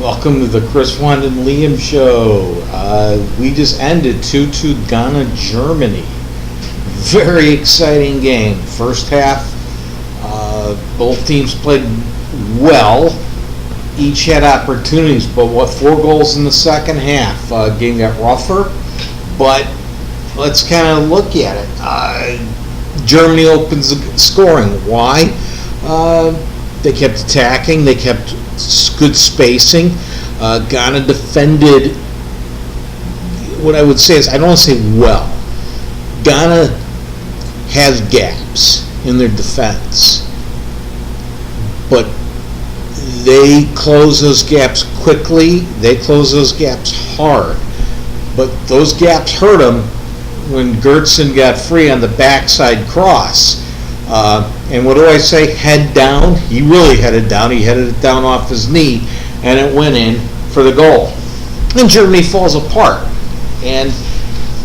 Welcome to the Chris, Wanda, and Liam show. We just ended 2-2 Ghana, Germany. Very exciting game. First half, both teams played well. Each had opportunities, but 4 goals in the second half. Game got rougher, but let's kind of look at it. Germany opens the scoring. Why? They kept attacking. They kept good spacing. Ghana defended, what I would say is, I don't want to say well. Ghana has gaps in their defense, but they close those gaps quickly. They close those gaps hard. But those gaps hurt them when Gertson got free on the backside cross. And what do I say? Head down. He really headed down. He headed it down off his knee, and it went in for the goal. And Germany falls apart. And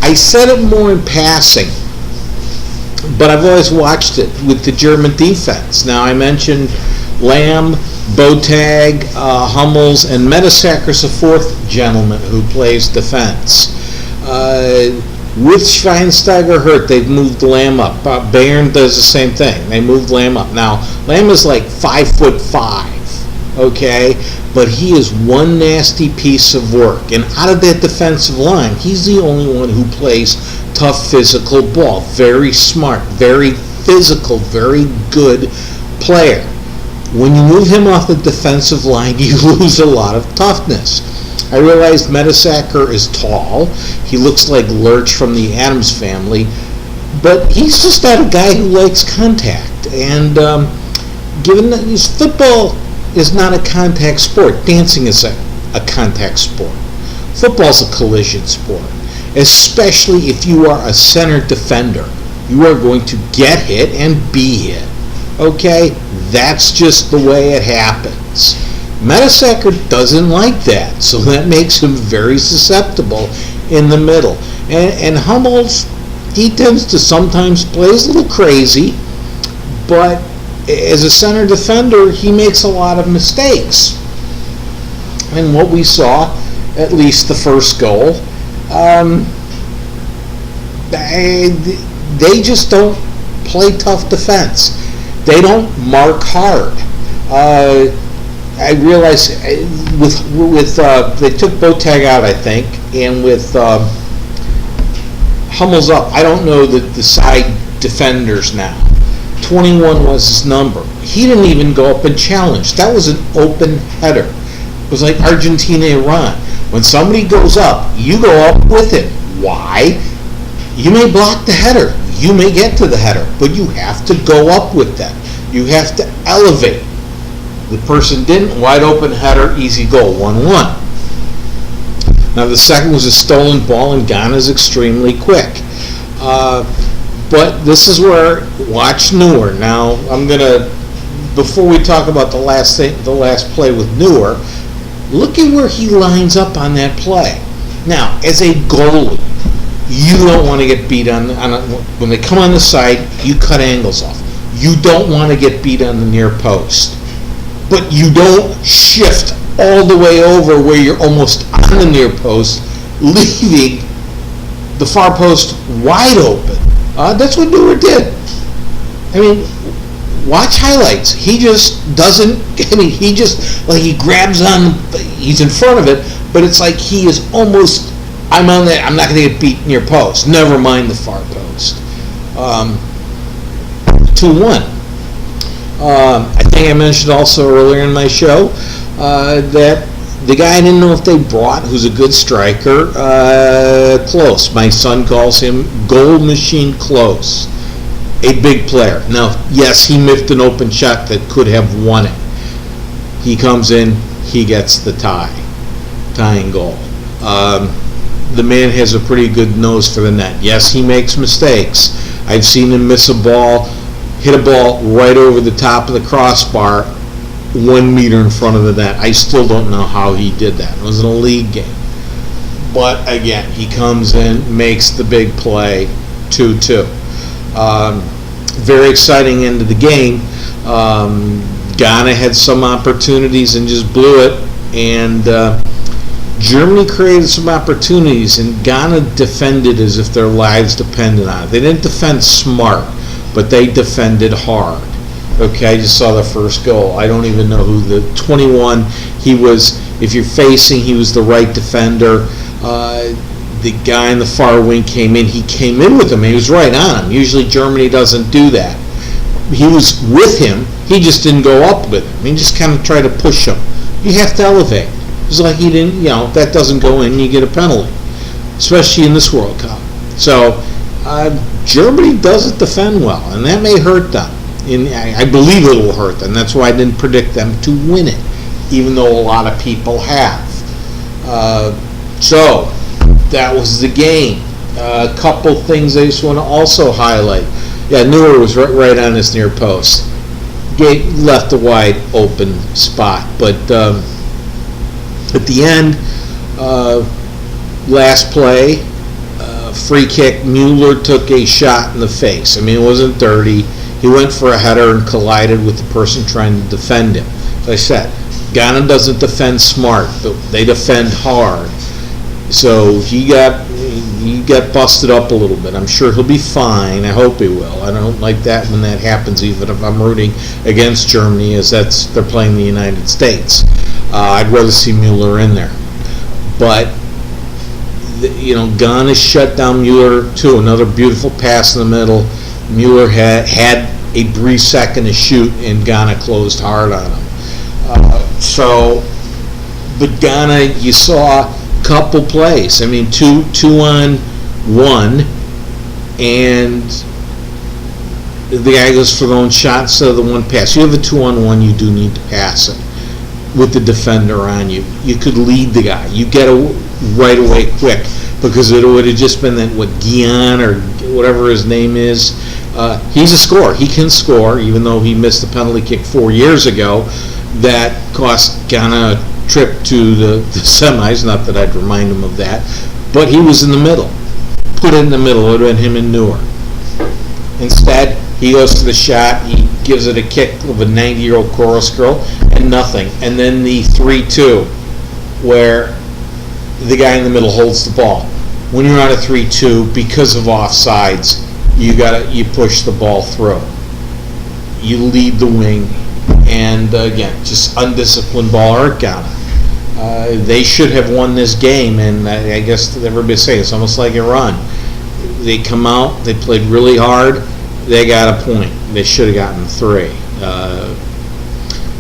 I said it more in passing, but I've always watched it with the German defense. Now, I mentioned Lamb, Boateng, Hummels, and Mertesacker's a fourth gentleman who plays defense. With Schweinsteiger hurt, they've moved Lamb up. Bayern does the same thing. They moved Lamb up. Now, Lamb is like 5'5", okay? But he is one nasty piece of work. And out of that defensive line, he's the only one who plays tough physical ball. Very smart, very physical, very good player. When you move him off the defensive line, you lose a lot of toughness. I realized Mertesacker is tall. He looks like Lurch from the Addams Family, but he's just not a guy who likes contact. And given that football is not a contact sport, dancing is a contact sport. Football's a collision sport, especially if you are a center defender. You are going to get hit and be hit. Okay? That's just the way it happens. Mertesacker doesn't like that, so that makes him very susceptible in the middle. And Hummels, he tends to sometimes play a little crazy, but as a center defender, he makes a lot of mistakes. And what we saw, at least the first goal, they just don't play tough defense. They don't mark hard. I realize with they took Boateng out, I think, and with Hummels up, I don't know the side defenders now. 21 was his number. He didn't even go up and challenge. That was an open header. It was like Argentina-Iran. When somebody goes up, you go up with it. Why? You may block the header. You may get to the header, but you have to go up with them. You have to elevate. The person didn't. Wide open header, easy goal, 1-1. Now the second was a stolen ball, and Ghana's extremely quick. But this is where, watch Neuer. Now I'm gonna, before we talk about the last play with Neuer, look at where he lines up on that play. Now, as a goalie, you don't want to get beat when they come on the side, you cut angles off. You don't want to get beat on the near post. But you don't shift all the way over where you're almost on the near post, leaving the far post wide open. That's what Neuer did. I mean, watch highlights. He just doesn't, he just, like he grabs on, he's in front of it, but it's like he is almost, I'm on that, I'm not going to get beat near post. Never mind the far post. 2-1. I think I mentioned also earlier in my show that the guy I didn't know if they brought, who's a good striker, Close. My son calls him Goal Machine Close. A big player. Now, yes, he missed an open shot that could have won it. He comes in, he gets the tying goal. The man has a pretty good nose for the net. Yes, he makes mistakes. I've seen him miss a ball, hit a ball right over the top of the crossbar, 1 meter in front of the net. I still don't know how he did that. It was in a league game. But again, he comes in, makes the big play, 2-2. Very exciting end of the game. Ghana had some opportunities and just blew it. And Germany created some opportunities, and Ghana defended as if their lives depended on it. They didn't defend smart, but they defended hard. Okay, I just saw the first goal. I don't even know who the 21. He was. If you're facing, he was the right defender. The guy in the far wing came in. He came in with him. He was right on him. Usually Germany doesn't do that. He was with him. He just didn't go up with him. He just kind of tried to push him. You have to elevate. It's like he didn't, that doesn't go in, you get a penalty, especially in this World Cup. So Germany doesn't defend well, and that may hurt them. I believe it will hurt them. That's why I didn't predict them to win it, even though a lot of people have. So that was the game. A couple things I just want to also highlight. Yeah, Neuer was right on this near post. Left a wide open spot, but at the end, last play, free kick, Mueller took a shot in the face. I mean, it wasn't dirty. He went for a header and collided with the person trying to defend him. As I said, Ghana doesn't defend smart, but they defend hard. So he got busted up a little bit. I'm sure he'll be fine. I hope he will. I don't like that when that happens, even if I'm rooting against Germany, as they're playing the United States. I'd rather see Mueller in there. But Ghana shut down Mueller too. Another beautiful pass in the middle. Mueller had a brief second to shoot, and Ghana closed hard on him. But Ghana, you saw couple plays. I mean, two on one, and the guy goes for the own shot instead of the one pass. You have a 2-on-1, you do need to pass it with the defender on you. You could lead the guy. You get right away quick, because it would have just been that Guion or whatever his name is. He's a scorer. He can score, even though he missed the penalty kick 4 years ago. That cost Ghana a trip to the semis, not that I'd remind him of that, but he was in the middle. Put it in the middle, it would have been him and Neuer. Instead, he goes to the shot, he gives it a kick of a 90-year-old chorus girl, and nothing. And then the 3-2, where the guy in the middle holds the ball. When you're on a 3-2, because of offsides, you push the ball through. You lead the wing, and again, just undisciplined ball hurt Ghana. They should have won this game, and I guess everybody's saying it's almost like Iran. They come out, they played really hard, they got a point. They should have gotten 3.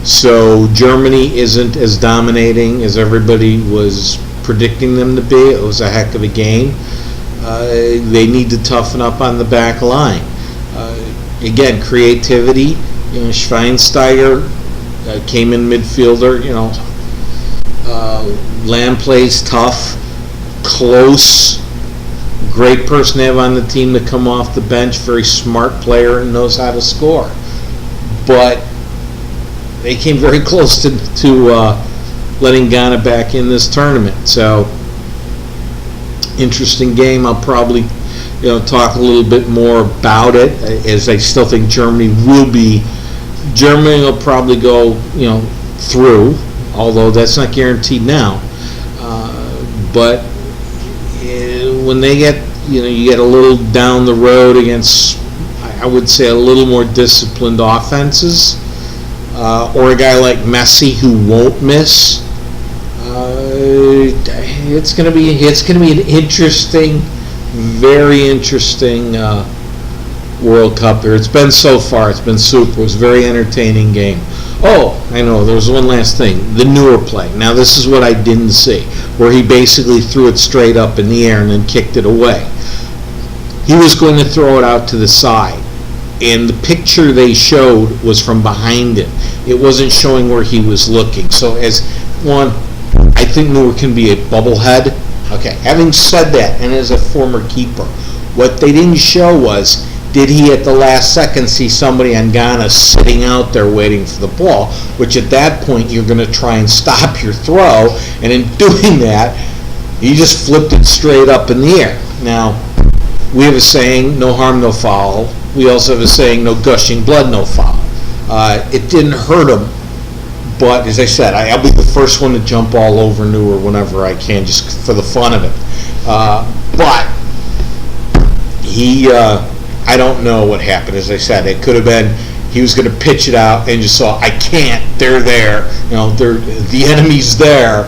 So Germany isn't as dominating as everybody was predicting them to be. It was a heck of a game. They need to toughen up on the back line. Again, creativity. Schweinsteiger came in midfielder. Lamb plays tough, close, great person to have on the team to come off the bench. Very smart player and knows how to score. But they came very close to letting Ghana back in this tournament. So interesting game. I'll probably talk a little bit more about it, as I still think Germany will probably go through, although that's not guaranteed now. But when they get you get a little down the road against, I would say, a little more disciplined offenses, or a guy like Messi who won't miss, it's going to be an interesting, very interesting World Cup here. It's been so far. It's been super. It was a very entertaining game. Oh, I know. There was one last thing. The Neuer play. Now, this is what I didn't see, where he basically threw it straight up in the air and then kicked it away. He was going to throw it out to the side, and the picture they showed was from behind him. It wasn't showing where he was looking. So, as one, I think Neuer can be a bubblehead. Okay, having said that, and as a former keeper, what they didn't show was, did he at the last second see somebody on Ghana sitting out there waiting for the ball, which at that point you're going to try and stop your throw, and in doing that, he just flipped it straight up in the air. Now, we have a saying, no harm, no foul. We also have a saying, no gushing blood, no foul. It didn't hurt him, But as I said, I'll be the first one to jump all over Newer whenever I can, just for the fun of it. But I don't know what happened. As I said, it could have been he was going to pitch it out and just saw, I can't, they're there, the enemy's there,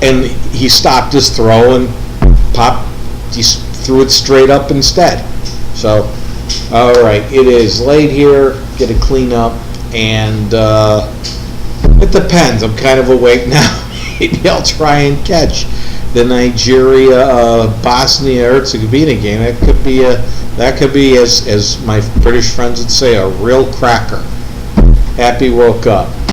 and he stopped his throw and he threw it straight up instead. So, all right, it is late here, get it cleaned up, and it depends. I'm kind of awake now. Maybe I'll try and catch the Nigeria-Bosnia-Herzegovina game. That could be, as my British friends would say, a real cracker. Happy woke up.